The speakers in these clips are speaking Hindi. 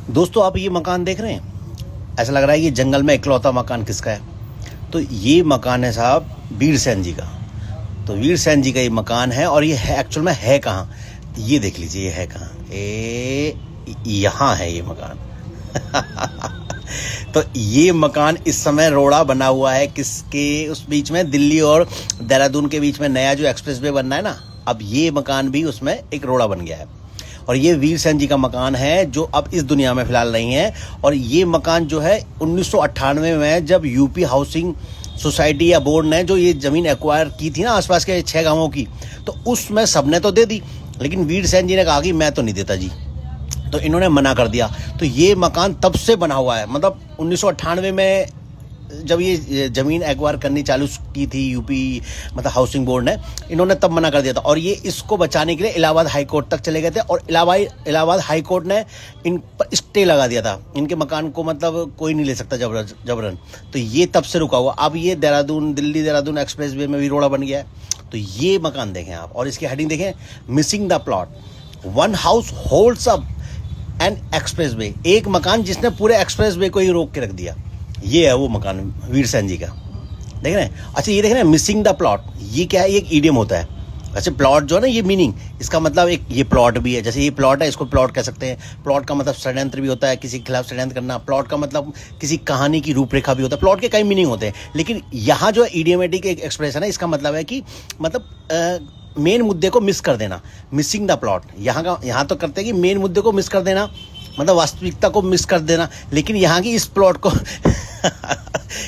दोस्तों आप ये मकान देख रहे हैं, ऐसा लग रहा है ये जंगल में इकलौता मकान किसका है। तो ये मकान है साहब वीर सेन जी का। तो वीर सेन जी का ये मकान है और ये है एक्चुअल में है कहाँ, ये देख लीजिए ये है कहाँ, यहाँ है ये मकान। तो ये मकान इस समय रोड़ा बना हुआ है किसके, उस बीच में दिल्ली और देहरादून के बीच में नया जो एक्सप्रेस वे बनना है ना, अब ये मकान भी उसमें एक रोड़ा बन गया है। और ये वीर सेन जी का मकान है जो अब इस दुनिया में फिलहाल नहीं है। और ये मकान जो है 1998 में जब यूपी हाउसिंग सोसाइटी या बोर्ड ने जो ये ज़मीन एक्वायर की थी ना आसपास के 6 गांवों की, तो उसमें सबने तो दे दी, लेकिन वीर सेन जी ने कहा कि मैं तो नहीं देता जी, तो इन्होंने मना कर दिया। तो ये मकान तब से बना हुआ है, मतलब 1998 में जब ये ज़मीन एक्वायर करनी चालू की थी यूपी मतलब हाउसिंग बोर्ड ने, इन्होंने तब मना कर दिया था। और ये इसको बचाने के लिए इलाहाबाद हाई कोर्ट तक चले गए थे और इलाहाबाद हाई कोर्ट ने इन पर स्टे लगा दिया था, इनके मकान को मतलब कोई नहीं ले सकता जबरन। तो ये तब से रुका हुआ। अब ये दिल्ली देहरादून एक्सप्रेस वे में भी रोड़ा बन गया है। तो ये मकान देखें आप, और इसकी हेडिंग देखें, missing the plot, one house holds up an express way. एक मकान जिसने पूरे एक्सप्रेस वे को ही रोक के रख दिया, ये है वो मकान वीर सेन जी का। देख रहे हैं। अच्छा ये देख रहे हैं मिसिंग द प्लॉट, ये क्या है, ये एक ईडियम होता है। अच्छा प्लॉट जो है ना, ये मीनिंग इसका मतलब एक ये प्लॉट भी है, जैसे ये प्लॉट है इसको प्लॉट कह सकते हैं। प्लॉट का मतलब षड्यंत्र भी होता है, किसी के खिलाफ षड्यंत्र करना। प्लॉट का मतलब किसी कहानी की रूपरेखा भी होता है। प्लॉट के कई मीनिंग होते हैं, लेकिन यहाँ जो इडियोमेटिक एक एक्सप्रेशन है, इसका मतलब है कि मतलब मेन मुद्दे को मिस कर देना। मिसिंग द प्लॉट यहाँ तो करते हैं कि मेन मुद्दे को मिस कर देना, मतलब वास्तविकता को मिस कर देना, लेकिन यहाँ की इस प्लॉट को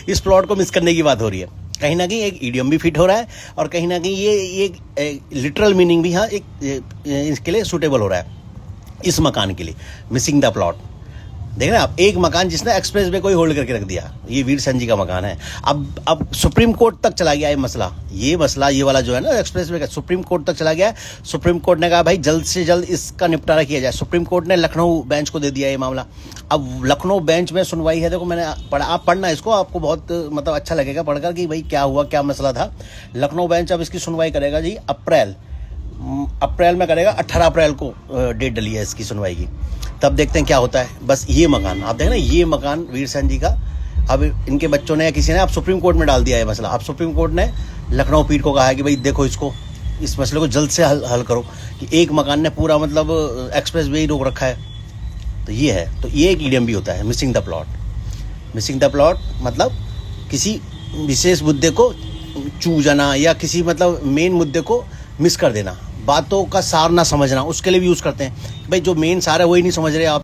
इस प्लॉट को मिस करने की बात हो रही है। कहीं ना कहीं एक इडियम भी फिट हो रहा है और कहीं ना कहीं ये लिटरल मीनिंग भी यहाँ इसके लिए सूटेबल हो रहा है, इस मकान के लिए। मिसिंग द प्लॉट, देख रहे हैं आप, एक मकान जिसने एक्सप्रेस वे को ही होल्ड करके रख दिया, ये वीर सेन जी का मकान है। अब सुप्रीम कोर्ट तक चला गया ये मसला ये वाला जो है ना एक्सप्रेस वे का, सुप्रीम कोर्ट तक चला गया है। सुप्रीम कोर्ट ने कहा भाई जल्द से जल्द इसका निपटारा किया जाए। सुप्रीम कोर्ट ने लखनऊ बेंच को दे दिया ये मामला। अब लखनऊ बेंच में सुनवाई है, देखो मैंने पढ़ा, आप पढ़ना इसको, आपको बहुत मतलब अच्छा लगेगा पढ़कर कि भाई क्या हुआ, क्या मसला था। लखनऊ बेंच अब इसकी सुनवाई करेगा जी अप्रैल में करेगा। 18 अप्रैल को डेट डली है इसकी सुनवाई की, तब देखते हैं क्या होता है। बस ये मकान आप देख रहे हैं, ये मकान वीर सेन जी का अब इनके बच्चों ने या किसी ने अब सुप्रीम कोर्ट में डाल दिया है मसला। अब सुप्रीम कोर्ट ने लखनऊ पीठ को कहा है कि भाई देखो इस मसले को जल्द से हल करो, कि एक मकान ने पूरा मतलब एक्सप्रेस वे ही रोक रखा है। तो ये है, तो ये एक ईडियम भी होता है मिसिंग द प्लॉट मतलब किसी विशेष मुद्दे को चूक जाना या किसी मतलब मेन मुद्दे को मिस कर देना, बातों का सार ना समझना, उसके लिए भी यूज़ करते हैं। भाई जो मेन सार है वही नहीं समझ रहे आप।